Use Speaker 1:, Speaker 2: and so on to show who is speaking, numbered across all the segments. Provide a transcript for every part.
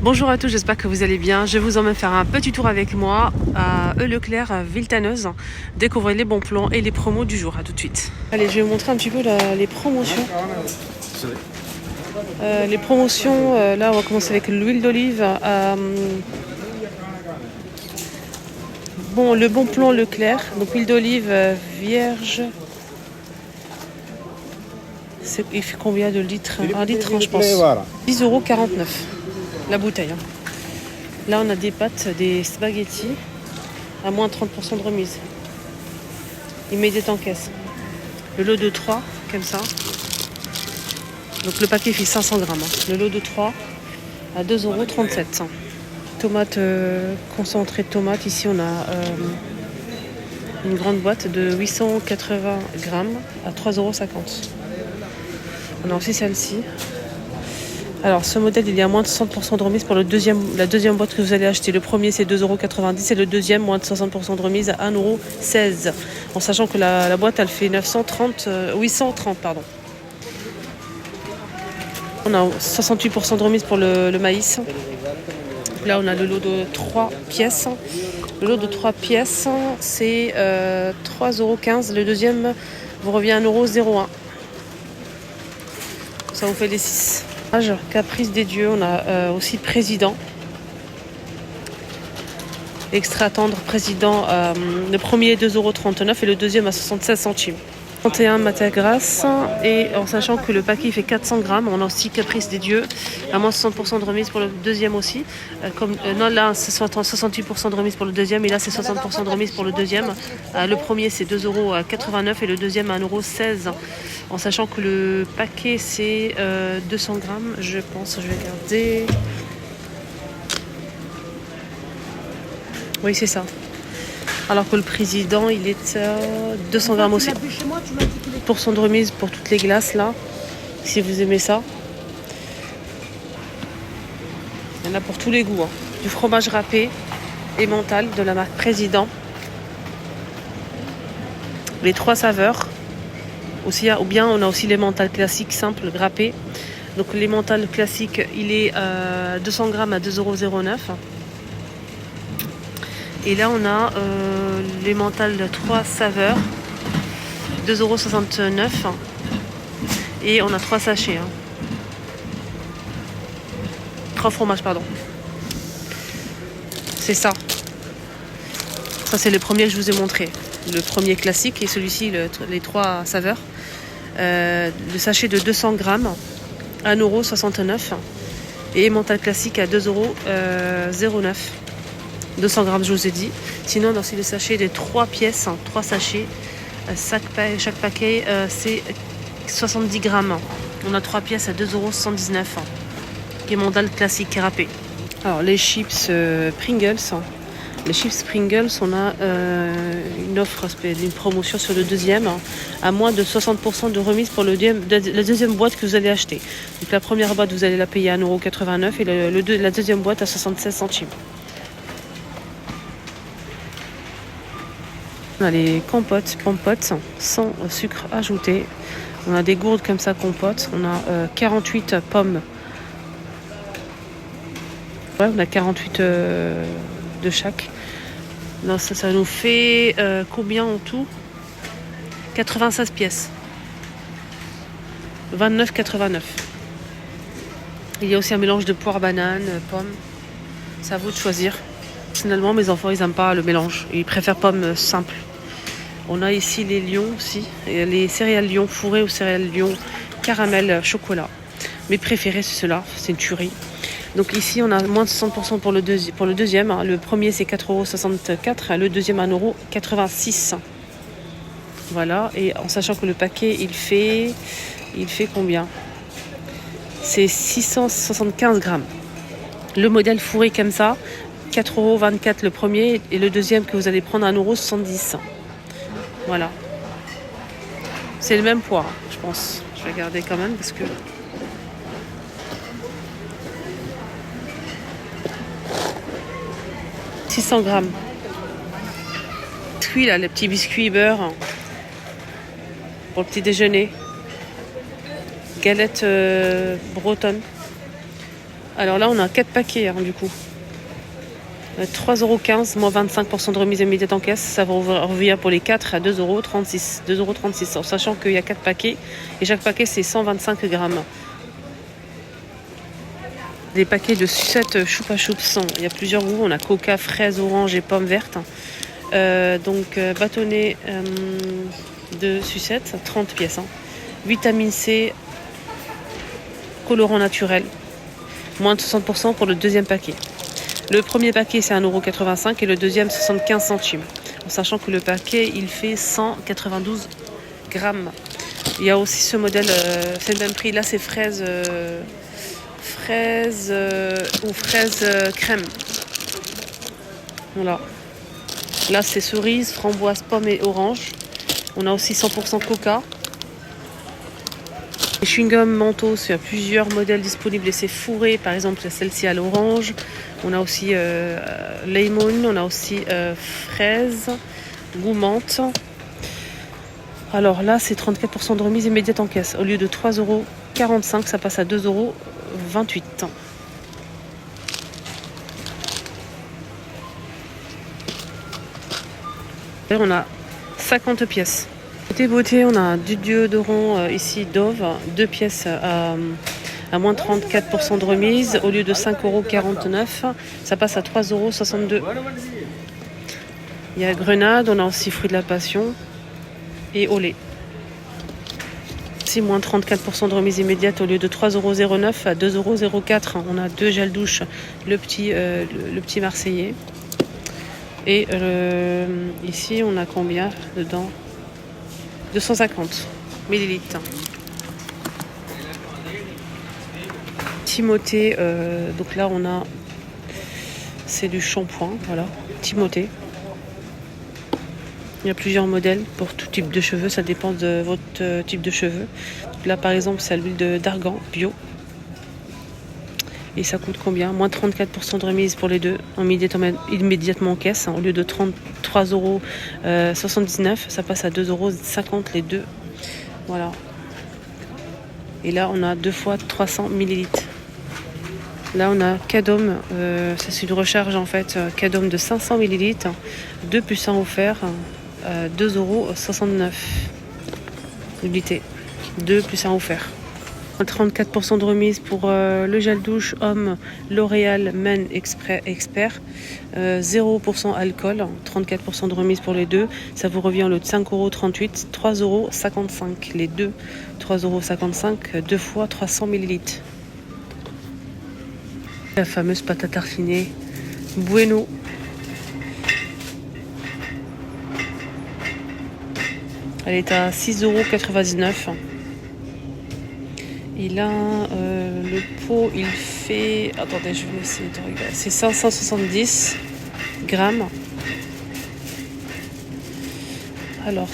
Speaker 1: Bonjour à tous, j'espère que vous allez bien. Je vous emmène faire un petit tour avec moi à Leclerc, à Villetaneuse. Découvrir les bons plans et les promos du jour. À tout de suite. Allez, je vais vous montrer un petit peu les promotions. Les promotions, là on va commencer avec l'huile d'olive. Le bon plan Leclerc, donc huile d'olive vierge. Il fait combien de litres? 1 litre, je pense. 10,49 € la bouteille. Là, on a des pâtes, des spaghettis à moins 30% de remise. Immédiate en caisse. Le lot de 3, comme ça. Donc le paquet fait 500 grammes. Le lot de 3 à 2,37 €. Tomates, concentré de tomates. Ici, on a une grande boîte de 880 grammes à 3,50 €. On a aussi celle-ci. Alors ce modèle, il y a moins de 60% de remise pour la deuxième boîte que vous allez acheter. Le premier c'est 2,90 € et le deuxième moins de 60% de remise à 1,16 €. En sachant que la boîte elle fait 830 pardon. On a 68% de remise pour le maïs. Là on a le lot de 3 pièces. Le lot de 3 pièces c'est 3,15 €. Le deuxième vous revient à 1,01 €. Ça vous fait les 6. Caprice des dieux, on a aussi président. Extra tendre président, le premier est 2,39 € et le deuxième à 76 centimes. 31 matière grasse et en sachant que le paquet fait 400 grammes, on a aussi caprice des dieux à moins 60% de remise pour le deuxième aussi. Là c'est 68% de remise pour le deuxième et là c'est 60% de remise pour le deuxième. Le premier c'est 2,89 € et le deuxième à 1,16 €. En sachant que le paquet c'est 200 grammes, je pense, je vais regarder. Oui c'est ça. Alors que le président, il est à 200 grammes aussi. Pour son de remise pour toutes les glaces là, si vous aimez ça. Il y en a pour tous les goûts. Du fromage râpé et mental de la marque Président. Les 3 saveurs. Aussi, ou bien on a aussi les mentales classiques simples, râpés. Donc les mentales classiques, il est 200 grammes à 2,09 €. Et là, on a les mentales de 3 saveurs, 2,69 €. Et on a 3 sachets. 3 fromages, pardon. C'est ça. Ça, c'est le premier que je vous ai montré. Le premier classique et celui-ci, les 3 saveurs. Le sachet de 200 grammes à 1,69 €. Et mental classique à 2,09 €. 200 grammes, je vous ai dit. Sinon, on a aussi le sachet des 3 pièces, 3 sachets. Chaque paquet, c'est 70 grammes. On a 3 pièces à 2,79 €. Qui est mandale classique râpé. Alors, les chips Pringles. Les chips Pringles, on a une offre, une promotion sur le deuxième à moins de 60% de remise pour la deuxième boîte que vous allez acheter. Donc, la première boîte, vous allez la payer à 1,89 € et la deuxième boîte à 76 centimes. On a les pompotes sans sucre ajouté. On a des gourdes comme ça compotes. On a 48 pommes. Ouais, on a 48 de chaque. Non, ça nous fait combien en tout? 96 pièces. 29,89 €. Il y a aussi un mélange de poire, banane, pommes. C'est à vous de choisir. Personnellement, mes enfants, ils n'aiment pas le mélange. Ils préfèrent pommes simples. On a ici les lions aussi. Et les céréales lions fourrées aux céréales lions caramel chocolat. Mes préférés, c'est ceux-là. C'est une tuerie. Donc ici, on a moins de 60% pour le deuxième. Le premier, c'est 4,64 €. Le deuxième, 1,86 €. Voilà. Et en sachant que le paquet, il fait combien? C'est 675 grammes. Le modèle fourré comme ça, 4,24 € le premier et le deuxième que vous allez prendre à 1,70 €. Voilà. C'est le même poids, je pense. Je vais regarder quand même parce que... « 600 grammes. Biscuits là, les petits biscuits beurre pour le petit déjeuner. Galette bretonne. Alors là, on a 4 paquets hein, du coup. 3,15 €, moins 25% de remise immédiate en caisse. Ça revient pour les 4 à 2,36 €. 2,36 €, en sachant qu'il y a 4 paquets. Et chaque paquet, c'est 125 grammes. Des paquets de sucettes choupa choups. Il y a plusieurs goûts. On a coca, fraise, orange et pomme verte. Bâtonnet de sucettes, 30 pièces. Vitamine C, colorant naturel. Moins de 60% pour le deuxième paquet. Le premier paquet, c'est 1,85 € et le deuxième, 75 centimes. En sachant que le paquet, il fait 192 grammes. Il y a aussi ce modèle, c'est le même prix. Là, c'est fraise crème. Voilà. Là, c'est cerise, framboise, pomme et orange. On a aussi 100% coca. Les chewing-gums Mentos, il y a plusieurs modèles disponibles et c'est fourré. Par exemple, celle-ci à l'orange. On a aussi lemon, on a aussi fraise, goût menthe. Alors là, c'est 34% de remise immédiate en caisse. Au lieu de 3,45 €, ça passe à 2,28 €. Et on a 50 pièces. Côté beauté, on a du déodorant ici Dove, 2 pièces à moins 34% de remise. Au lieu de 5,49 €, ça passe à 3,62 €. Il y a Grenade, on a aussi Fruit de la Passion et Olé. Ici, moins 34% de remise immédiate au lieu de 3,09 € à 2,04 €. On a 2 gels douche, le petit Marseillais. Et ici, on a combien dedans? 250 millilitres. Timothée, donc là on a, c'est du shampoing, voilà, Timothée. Il y a plusieurs modèles pour tout type de cheveux, ça dépend de votre type de cheveux. Là par exemple, c'est à l'huile d'argan bio. Et ça coûte combien? Moins 34% de remise pour les deux, immédiatement en caisse. Au lieu de 33,79 €, ça passe à 2,50 € les deux. Voilà. Et là, on a 2 fois 300 millilitres. Là, on a Cadom. C'est une recharge en fait. Cadom de 500 millilitres. 2 plus 1 offert. 2,69 € l'unité. 2 plus 1 offert. 34% de remise pour le gel douche homme L'Oréal Men Expert, 0% alcool, 34% de remise pour les deux, ça vous revient au lieu de 5,38 €, 3,55 € les deux, 3,55 €, 2 fois 300 millilitres. La fameuse pâte à tartiner Bueno. Elle est à 6,99 €. Et là, le pot, il fait... Attendez, je vais essayer de regarder. C'est 570 grammes. Alors,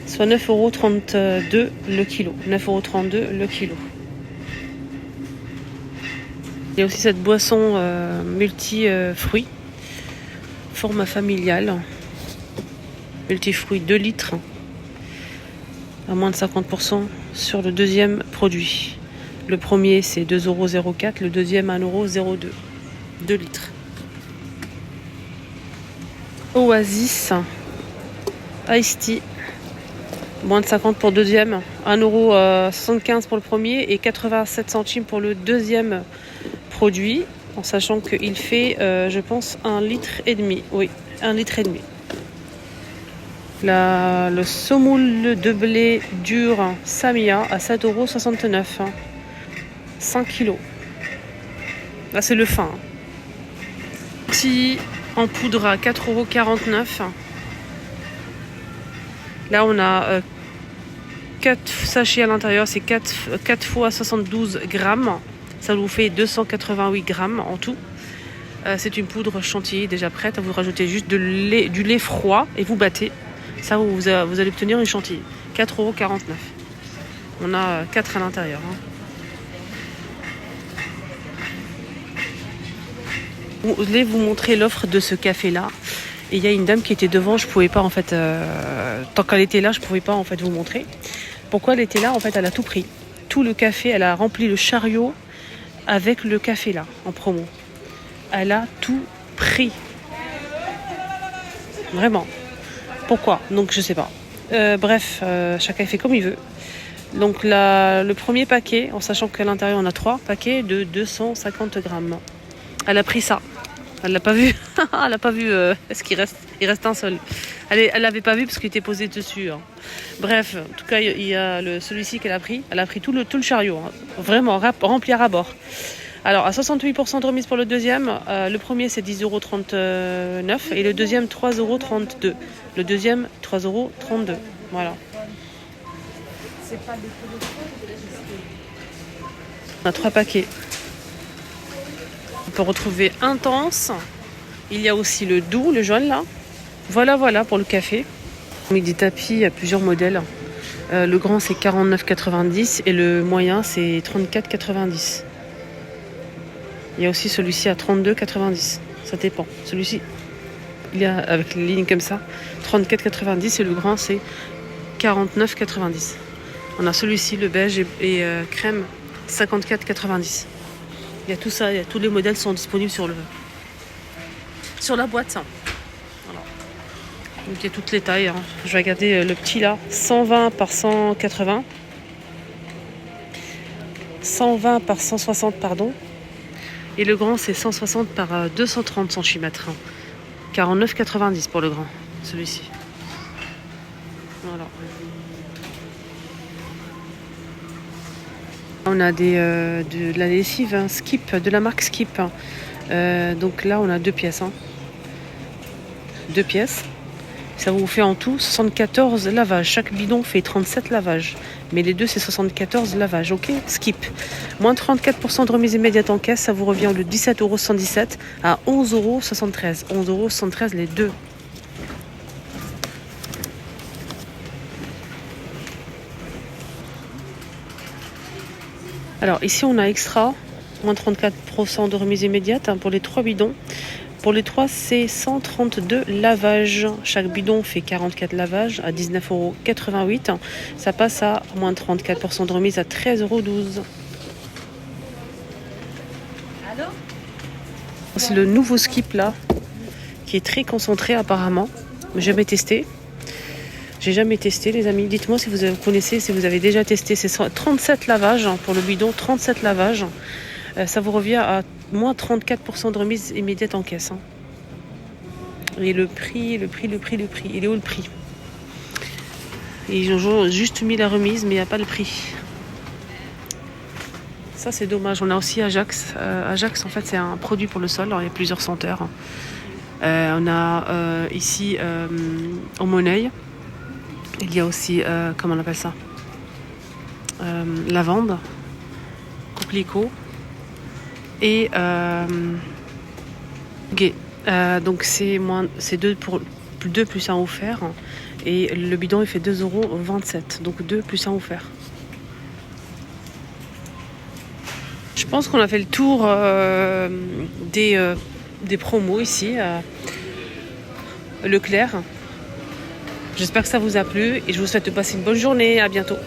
Speaker 1: soit 9,32 € le kilo. 9,32 € le kilo. Il y a aussi cette boisson multi-fruits. Format familial. Multi-fruits 2 litres. À moins de 50% sur le deuxième produit. Le premier c'est 2,04 €, le deuxième 1,02 €, 2 litres. Oasis Ice Tea, moins de 50 pour le deuxième, 1,75 € pour le premier et 87 centimes pour le deuxième produit, en sachant qu'il fait je pense 1,5 litre. Oui, 1,5 litre. Le semoule de blé dur Samia à 7,69 €. 5 kg. Là, c'est le fin. Petit en poudre à 4,49 €. Là, on a 4 sachets à l'intérieur. C'est 4 fois 72 grammes. Ça vous fait 288 grammes en tout. C'est une poudre chantilly déjà prête. Vous rajoutez juste du lait froid et vous battez. Ça, vous allez obtenir une chantilly. 4,49 €. On a 4 à l'intérieur. Je voulais vous montrer l'offre de ce café-là. Et il y a une dame qui était devant. Je pouvais pas en fait, tant qu'elle était là, je pouvais pas en fait vous montrer. Pourquoi elle était là? En fait, elle a tout pris. tout le café. Elle a rempli le chariot avec le café là, en promo. Elle a tout pris. Vraiment. Pourquoi? Donc je sais pas. Bref, chacun fait comme il veut. Donc le premier paquet, en sachant qu'à l'intérieur on a 3 paquets de 250 grammes. Elle a pris ça. Elle l'a pas vu. Elle l'a pas vu. Est-ce qu'il reste? Il reste un seul. Elle l'avait pas vu parce qu'il était posé dessus. Hein. Bref, en tout cas il y a celui-ci qu'elle a pris. Elle a pris tout le chariot. Hein. Vraiment rempli à ras-bord. Alors à 68% de remise pour le deuxième. Le premier c'est 10,39 € et le deuxième 3,32 €. Le deuxième 3,32 €. Voilà. On a 3 paquets. On peut retrouver intense. Il y a aussi le doux, le jaune là. Voilà pour le café. On a mis des tapis, il y a plusieurs modèles. Le grand c'est 49,90 € et le moyen c'est 34,90 €. Il y a aussi celui-ci à 32,90 €. Ça dépend. Celui-ci, il y a avec les lignes comme ça, 34,90 € et le grand c'est 49,90 €. On a celui-ci, le beige et crème, 54,90 €. Il y a tout ça, tous les modèles sont disponibles sur la boîte. Voilà. Donc il y a toutes les tailles. Hein. Je vais regarder le petit là, 120 par 180. 120 par 160, pardon. Et le grand, c'est 160 par 230 cm. 49,90 € pour le grand, celui-ci. Voilà. On a de la lessive hein, Skip, de la marque Skip. Donc là, on a 2 pièces. Hein. 2 pièces. Ça vous fait en tout 74 lavages. Chaque bidon fait 37 lavages. Mais les deux, c'est 74 lavages. Ok, Skip. Moins 34% de remise immédiate en caisse. Ça vous revient de 17,117 € à 11,73 €. 11,73 € les deux. Alors ici on a extra, moins 34% de remise immédiate hein, pour les 3 bidons. Pour les 3 c'est 132 lavages. Chaque bidon fait 44 lavages à 19,88 €. Ça passe à moins 34% de remise à 13,12 €. C'est le nouveau Skip là, qui est très concentré apparemment. Jamais testé. J'ai jamais testé les amis. Dites-moi si vous connaissez, si vous avez déjà testé. C'est 37 lavages pour le bidon, 37 lavages. Ça vous revient à moins 34% de remise immédiate en caisse. Hein. Et le prix. Il est où le prix? Ils ont juste mis la remise, mais il n'y a pas le prix. Ça c'est dommage. On a aussi Ajax. Ajax en fait c'est un produit pour le sol. Alors, il y a plusieurs senteurs. On a ici au Monnaie. Il y a aussi, comment on appelle ça, lavande, coquelicot et gay. Donc c'est 2 plus 1 offert. Et le bidon il fait 2,27 €. Donc 2 plus 1 offert. Je pense qu'on a fait le tour des promos ici à Leclerc. J'espère que ça vous a plu et je vous souhaite de passer une bonne journée. À bientôt.